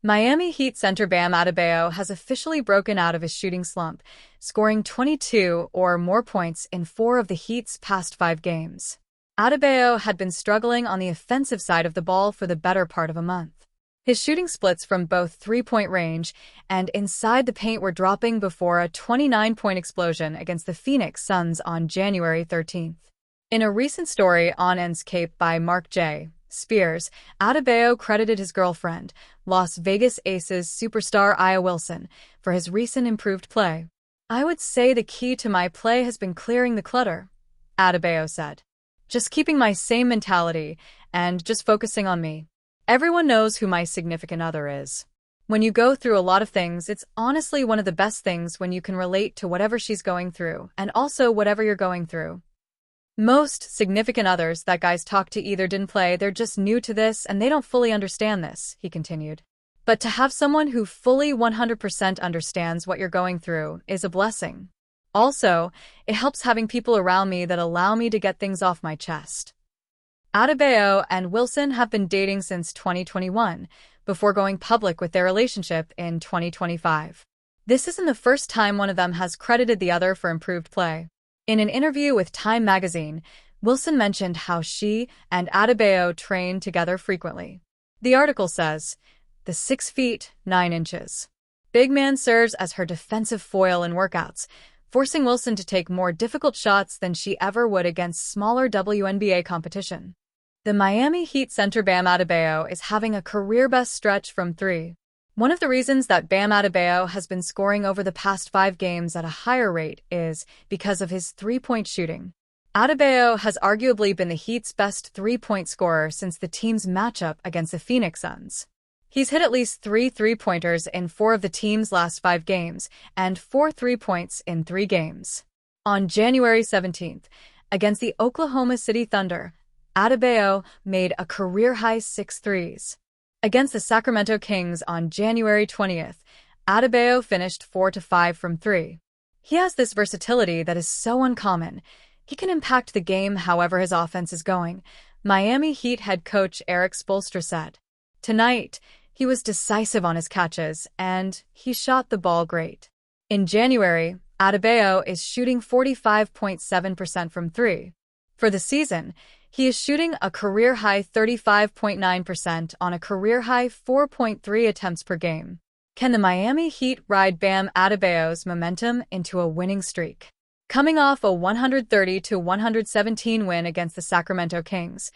Miami Heat center Bam Adebayo has officially broken out of his shooting slump, scoring 22 or more points in 4 of the Heat's past 5 games. Adebayo had been struggling on the offensive side of the ball for the better part of a month. His shooting splits from both three-point range and inside the paint were dropping before a 29-point explosion against the Phoenix Suns on January 13th. In a recent story on Enscape by Mark J. Spears, Adebayo credited his girlfriend, Las Vegas Aces superstar Aya Wilson, for his recent improved play. "I would say the key to my play has been clearing the clutter," Adebayo said. "Just keeping my same mentality and just focusing on me. Everyone knows who my significant other is. When you go through a lot of things, it's honestly one of the best things when you can relate to whatever she's going through and also whatever you're going through. Most significant others that guys talk to either didn't play, they're just new to this and they don't fully understand this," he continued. "But to have someone who fully 100% understands what you're going through is a blessing. Also, it helps having people around me that allow me to get things off my chest." Adebayo and Wilson have been dating since 2021, before going public with their relationship in 2025. This isn't the first time one of them has credited the other for improved play. In an interview with Time magazine, Wilson mentioned how she and Adebayo train together frequently. The article says, "The 6 feet, 9 inches. Big man serves as her defensive foil in workouts, forcing Wilson to take more difficult shots than she ever would against smaller WNBA competition." The Miami Heat center Bam Adebayo is having a career-best stretch from 3. One of the reasons that Bam Adebayo has been scoring over the past 5 games at a higher rate is because of his three-point shooting. Adebayo has arguably been the Heat's best three-point scorer since the team's matchup against the Phoenix Suns. He's hit at least 3 three-pointers in 4 of the team's last 5 games and 4 3-points in 3 games. On January 17th, against the Oklahoma City Thunder, Adebayo made a career-high 6 threes. Against the Sacramento Kings on January 20th, Adebayo finished 4-5 from 3. He has this versatility that is so uncommon. He can impact the game however his offense is going, Miami Heat head coach Erik Spoelstra said. Tonight, he was decisive on his catches, and he shot the ball great. In January, Adebayo is shooting 45.7% from 3. For the season, he is shooting a career-high 35.9% on a career-high 4.3 attempts per game. Can the Miami Heat ride Bam Adebayo's momentum into a winning streak? Coming off a 130-117 win against the Sacramento Kings,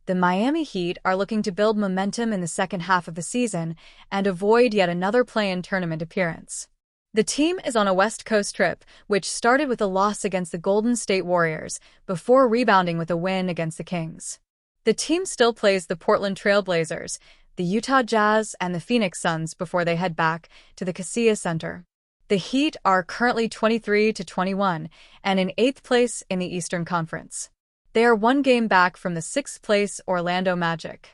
the Miami Heat are looking to build momentum in the second half of the season and avoid yet another play-in tournament appearance. The team is on a West Coast trip, which started with a loss against the Golden State Warriors before rebounding with a win against the Kings. The team still plays the Portland Trail Blazers, the Utah Jazz, and the Phoenix Suns before they head back to the Kaseya Center. The Heat are currently 23-21 and in 8th place in the Eastern Conference. They are 1 game back from the 6th place Orlando Magic.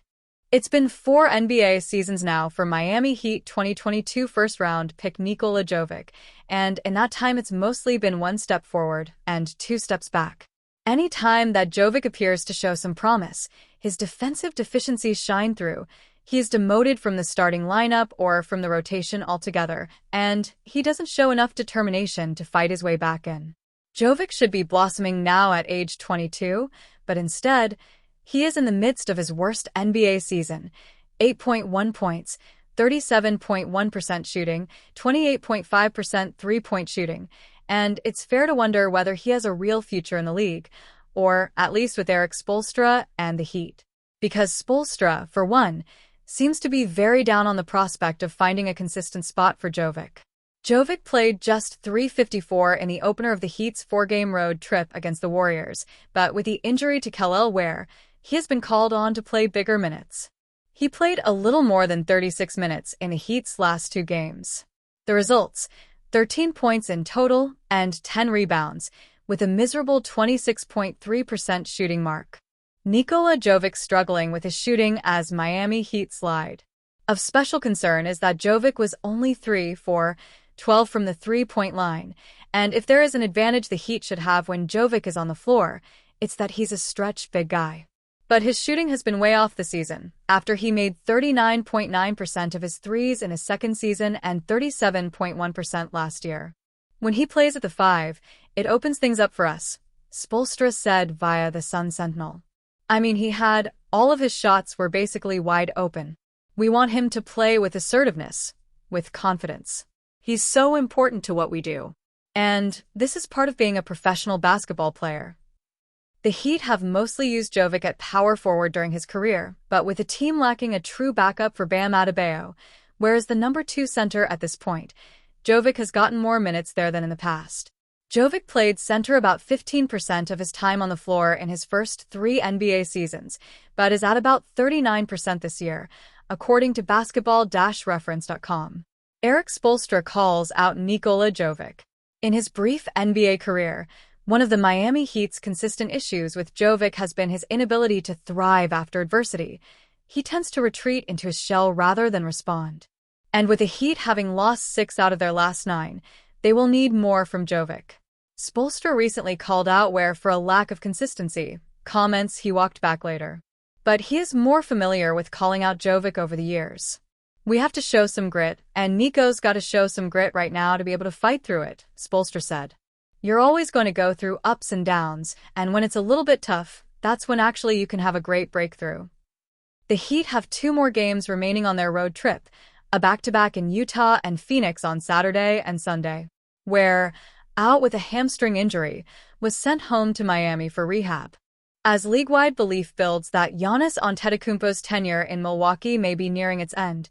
It's been 4 NBA seasons now for Miami Heat 2022 first-round pick Nikola Jovic, and in that time it's mostly been 1 step forward and 2 steps back. Any time that Jovic appears to show some promise, his defensive deficiencies shine through. He is demoted from the starting lineup or from the rotation altogether, and he doesn't show enough determination to fight his way back in. Jovic should be blossoming now at age 22, but instead, he is in the midst of his worst NBA season, 8.1 points, 37.1% shooting, 28.5% three-point shooting, and it's fair to wonder whether he has a real future in the league, or at least with Erik Spoelstra and the Heat. Because Spoelstra, for one, seems to be very down on the prospect of finding a consistent spot for Jovic. Jovic played just .354 in the opener of the Heat's 4-game road trip against the Warriors, but with the injury to Kel'el Ware, he has been called on to play bigger minutes. He played a little more than 36 minutes in the Heat's last 2 games. The results: 13 points in total and 10 rebounds, with a miserable 26.3% shooting mark. Nikola Jovic struggling with his shooting as Miami Heat slide. Of special concern is that Jovic was only 3 for 12 from the three-point line, and if there is an advantage the Heat should have when Jovic is on the floor, it's that he's a stretch big guy. But his shooting has been way off this season, after he made 39.9% of his threes in his second season and 37.1% last year. When he plays at the 5, it opens things up for us, Spoelstra said via the Sun Sentinel. I mean, all of his shots were basically wide open. We want him to play with assertiveness, with confidence. He's so important to what we do. And this is part of being a professional basketball player. The Heat have mostly used Jovic at power forward during his career, but with a team lacking a true backup for Bam Adebayo, whereas the number 2 center at this point, Jovic has gotten more minutes there than in the past. Jovic played center about 15% of his time on the floor in his first 3 NBA seasons, but is at about 39% this year, according to basketball-reference.com. Eric Spoelstra calls out Nikola Jovic. In his brief NBA career, one of the Miami Heat's consistent issues with Jovic has been his inability to thrive after adversity. He tends to retreat into his shell rather than respond. And with the Heat having lost 6 out of their last 9, they will need more from Jovic. Spoelstra recently called out Ware for a lack of consistency, comments he walked back later. But he is more familiar with calling out Jovic over the years. We have to show some grit, and Nico's got to show some grit right now to be able to fight through it, Spoelstra said. You're always going to go through ups and downs, and when it's a little bit tough, that's when actually you can have a great breakthrough. The Heat have 2 more games remaining on their road trip, a back-to-back in Utah and Phoenix on Saturday and Sunday, Ware, out with a hamstring injury, was sent home to Miami for rehab. As league-wide belief builds that Giannis Antetokounmpo's tenure in Milwaukee may be nearing its end,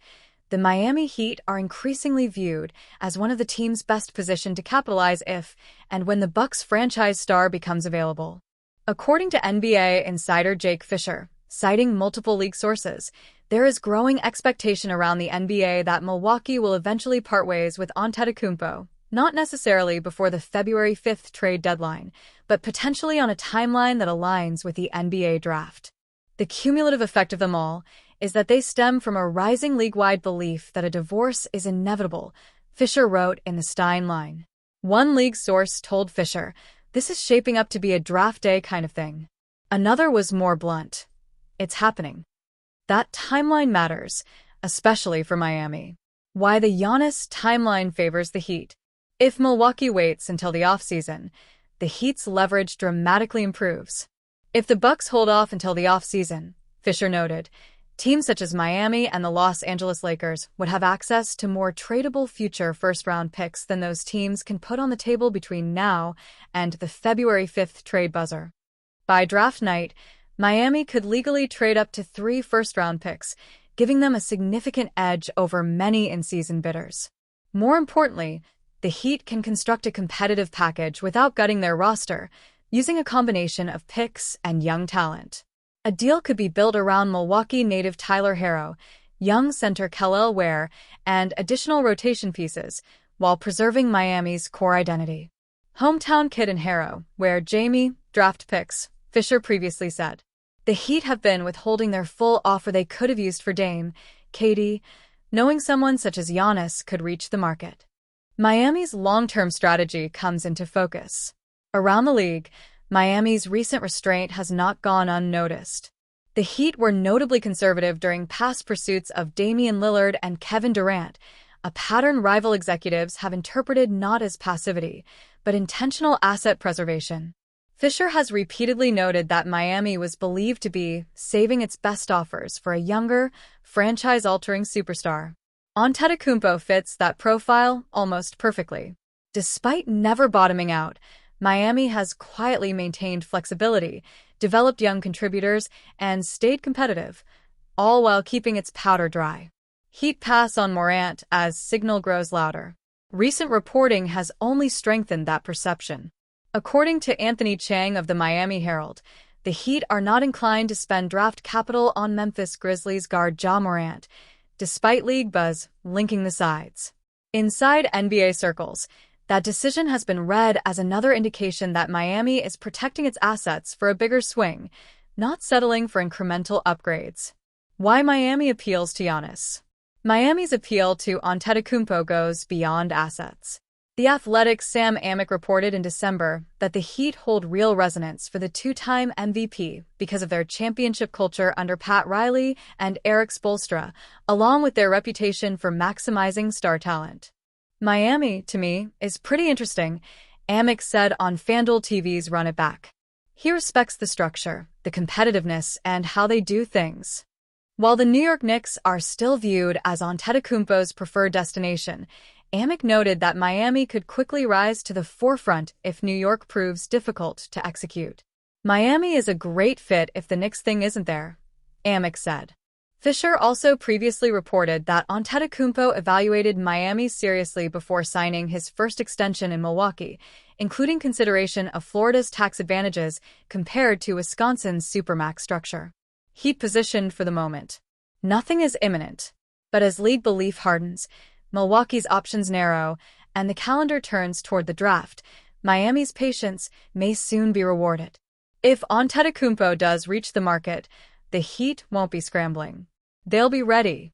the Miami Heat are increasingly viewed as one of the teams best positioned to capitalize if and when the Bucks' franchise star becomes available. According to NBA insider Jake Fisher, citing multiple league sources, there is growing expectation around the NBA that Milwaukee will eventually part ways with Antetokounmpo, not necessarily before the February 5th trade deadline, but potentially on a timeline that aligns with the NBA draft. The cumulative effect of them all is that they stem from a rising league-wide belief that a divorce is inevitable, Fisher wrote in the Stein line. One league source told Fisher, "This is shaping up to be a draft day kind of thing." Another was more blunt. "It's happening." That timeline matters, especially for Miami. Why the Giannis timeline favors the Heat. If Milwaukee waits until the offseason, the Heat's leverage dramatically improves. If the Bucks hold off until the offseason, Fisher noted, teams such as Miami and the Los Angeles Lakers would have access to more tradable future first-round picks than those teams can put on the table between now and the February 5th trade buzzer. By draft night, Miami could legally trade up to 3 first-round picks, giving them a significant edge over many in-season bidders. More importantly, the Heat can construct a competitive package without gutting their roster, using a combination of picks and young talent. A deal could be built around Milwaukee native Tyler Herro, young center Kel'el Ware, and additional rotation pieces, while preserving Miami's core identity. Hometown kid in Herro, Ware, Jamie, draft picks, Fisher previously said. The Heat have been withholding their full offer they could have used for Dame, KD, knowing someone such as Giannis could reach the market. Miami's long-term strategy comes into focus. Around the league, Miami's recent restraint has not gone unnoticed. The Heat were notably conservative during past pursuits of Damian Lillard and Kevin Durant, a pattern rival executives have interpreted not as passivity, but intentional asset preservation. Fisher has repeatedly noted that Miami was believed to be saving its best offers for a younger, franchise-altering superstar. Antetokounmpo fits that profile almost perfectly. Despite never bottoming out, Miami has quietly maintained flexibility, developed young contributors, and stayed competitive, all while keeping its powder dry. Heat pass on Morant as signal grows louder. Recent reporting has only strengthened that perception. According to Anthony Chang of the Miami Herald, the Heat are not inclined to spend draft capital on Memphis Grizzlies guard Ja Morant, despite league buzz linking the sides. Inside NBA circles, that decision has been read as another indication that Miami is protecting its assets for a bigger swing, not settling for incremental upgrades. Why Miami appeals to Giannis. Miami's appeal to Antetokounmpo goes beyond assets. The Athletic's Sam Amick reported in December that the Heat hold real resonance for the two-time MVP because of their championship culture under Pat Riley and Eric Spoelstra, along with their reputation for maximizing star talent. Miami, to me, is pretty interesting, Amick said on FanDuel TV's Run It Back. He respects the structure, the competitiveness, and how they do things. While the New York Knicks are still viewed as Antetokounmpo's preferred destination, Amick noted that Miami could quickly rise to the forefront if New York proves difficult to execute. Miami is a great fit if the Knicks thing isn't there, Amick said. Fisher also previously reported that Antetokounmpo evaluated Miami seriously before signing his first extension in Milwaukee, including consideration of Florida's tax advantages compared to Wisconsin's supermax structure. Heat positioned for the moment. Nothing is imminent, but as league belief hardens, Milwaukee's options narrow, and the calendar turns toward the draft, Miami's patience may soon be rewarded. If Antetokounmpo does reach the market, the Heat won't be scrambling. They'll be ready.